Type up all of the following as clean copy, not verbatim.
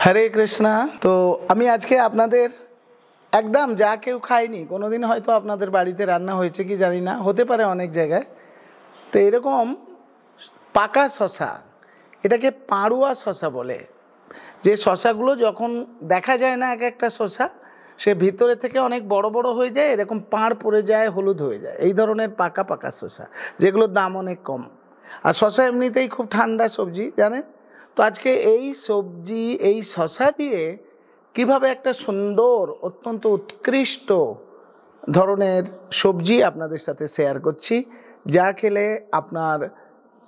হরে কৃষ্ণা। তো আমি আজকে আপনাদের একদম যা কেউ খায়নি কোনোদিন, হয়তো আপনাদের বাড়িতে রান্না হয়েছে কি জানি না, হতে পারে অনেক জায়গায়। তো এরকম পাকা শশা, এটাকে পাড়ুয়া শশা বলে। যে শশাগুলো যখন দেখা যায় না, এক একটা শশা সে ভিতরে থেকে অনেক বড় বড় হয়ে যায়, এরকম পাড় পড়ে যায়, হলুদ হয়ে যায়, এই ধরনের পাকা পাকা শশা, যেগুলোর দাম অনেক কম। আর শশা এমনিতেই খুব ঠান্ডা সবজি, জানেন। তো আজকে এই সবজি, এই শশা দিয়ে কিভাবে একটা সুন্দর, অত্যন্ত উৎকৃষ্ট ধরনের সবজি আপনাদের সাথে শেয়ার করছি, যা খেলে আপনার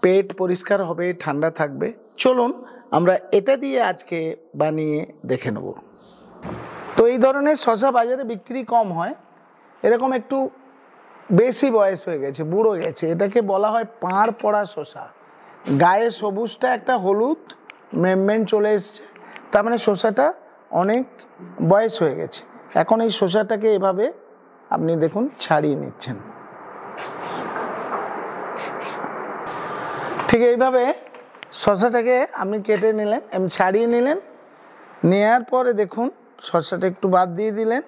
পেট পরিষ্কার হবে, ঠান্ডা থাকবে। চলুন আমরা এটা দিয়ে আজকে বানিয়ে দেখে নেব। তো এই ধরনের শশা বাজারে বিক্রি কম হয়, এরকম একটু বেশি বয়স হয়ে গেছে, বুড়ো গেছে, এটাকে বলা হয় পাড় পড়া শশা। গায়ে সবুজটা একটা হলুদ মেমমেন্ট চলে এসছে, তার মানে শশাটা অনেক বয়স হয়ে গেছে। এখন এই শশাটাকে এভাবে আপনি দেখুন ছাড়িয়ে নিচ্ছেন, ঠিক এইভাবে শশাটাকে আপনি কেটে নিলেন, ছাড়িয়ে নিলেন। নেওয়ার পরে দেখুন শশাটা একটু বাদ দিয়ে দিলেন,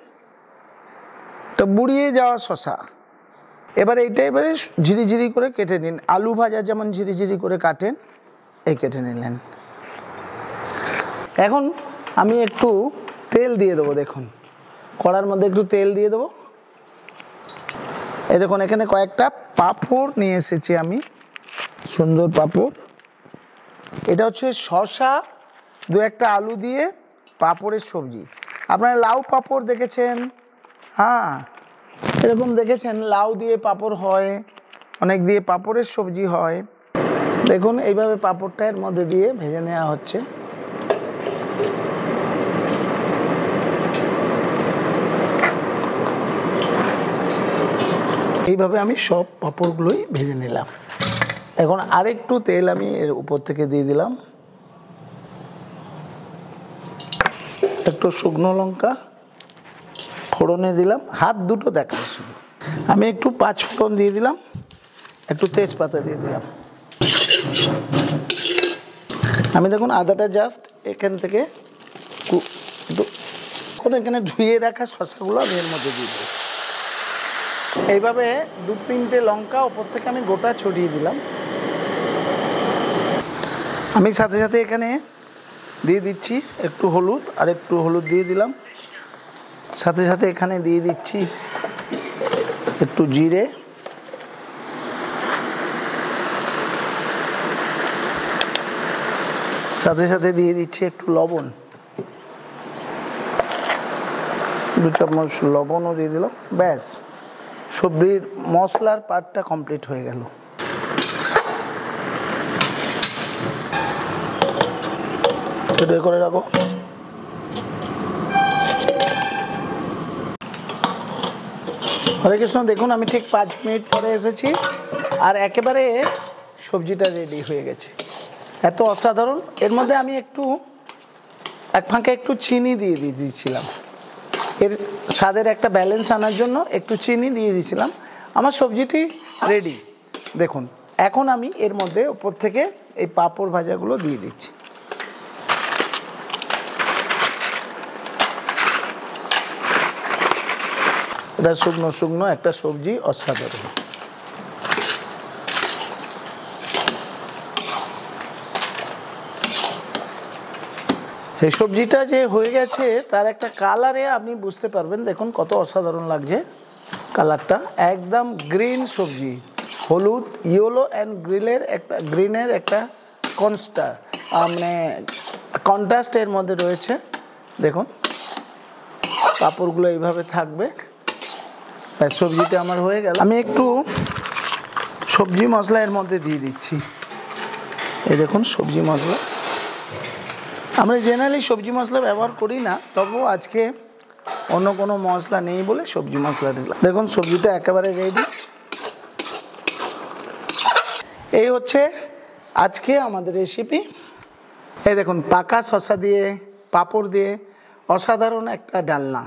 তো বুড়িয়ে যাওয়া শশা। এবারে ঝিরিঝিরি করে কেটে নিন, আলু ভাজা যেমন ঝিরিঝিরি করে কাটেন, এই কেটে নিলেন। এখন আমি একটু তেল দিয়ে দেবো, দেখুন কড়ার মধ্যে একটু তেল দিয়ে দেবো। এই দেখুন এখানে কয়েকটা পাঁপড় নিয়ে এসেছি আমি, সুন্দর পাঁপড়। এটা হচ্ছে শশা, দু একটা আলু দিয়ে পাঁপড়ের সবজি। আপনারা লাউ পাঁপড় দেখেছেন? হ্যাঁ, এরকম দেখেছেন, লাউ দিয়ে পাঁপড় হয়, অনেক দিয়ে পাঁপড়ের সবজি হয়। দেখুন এইভাবে পাঁপড়টা এর মধ্যে দিয়ে ভেজে নেওয়া হচ্ছে। এইভাবে আমি সব পাঁপড়গুলোই ভেজে নিলাম। এখন আরেকটু তেল আমি এর উপর থেকে দিয়ে দিলাম, একটু শুকনো লঙ্কা ফোড়নে দিলাম, হাত দুটো দেখান শুধু। আমি একটু পাঁচ ফোড়ন দিয়ে দিলাম, একটু তেজপাতা দিয়ে দিলাম। আমি দেখুন আদাটা জাস্ট এখান থেকে এখানে ধুয়ে রাখা শশাগুলো আমি এর মধ্যে দিয়ে দিই। এইভাবে দু তিনটে লঙ্কা ওপর থেকে আমি গোটা ছড়িয়ে দিলাম। আমি সাথে সাথে এখানে দিয়ে দিচ্ছি একটু হলুদ, আর একটু হলুদ দিয়ে দিলাম। সাথে সাথে এখানে দিয়ে দিচ্ছি একটু জিরে, সাথে সাথে দিয়ে দিচ্ছি একটু লবণ, 2 চামচ লবণও দিয়ে দিলাম। ব্যাস, সবজির মশলার পার্টটা কমপ্লিট হয়ে গেল। এটা করে রাখো। হরে কৃষ্ণ। দেখুন আমি ঠিক 5 মিনিট পরে এসেছি, আর একেবারে সবজিটা রেডি হয়ে গেছে, এত অসাধারণ। এর মধ্যে আমি একটু এক ফাঁকে একটু চিনি দিয়ে দিয়েছিলাম, এর স্বাদের একটা ব্যালেন্স আনার জন্য একটু চিনি দিয়ে দিয়েছিলাম। আমার সবজিটি রেডি দেখুন। এখন আমি এর মধ্যে ওপর থেকে এই পাঁপড় ভাজাগুলো দিয়ে দিচ্ছি। এটা শুকনো শুকনো একটা সবজি, অসাধারণ। এই সবজিটা যে হয়ে গেছে তার একটা কালারে আপনি বুঝতে পারবেন, দেখুন কত অসাধারণ লাগছে কালারটা। একদম গ্রিন সবজি, হলুদ, ইয়েলো অ্যান্ড গ্রিনের একটা মানে কন্ট্রাস্ট এর মধ্যে রয়েছে। দেখুন পাঁপড়গুলো এইভাবে থাকবে। সবজিটা আমার হয়ে গেল। আমি একটু সবজি মশলা এর মধ্যে দিয়ে দিচ্ছি। এই দেখুন সবজি মশলা, আমরা জেনারেলি সবজি মশলা ব্যবহার করি না, তবুও আজকে অন্য কোনো মশলা নেই বলে সবজি মশলা দিলাম। দেখুন সবজিটা একেবারে রেডি। এই হচ্ছে আজকে আমাদের রেসিপি। এই দেখুন পাকা শশা দিয়ে পাঁপড় দিয়ে অসাধারণ একটা ডালনা।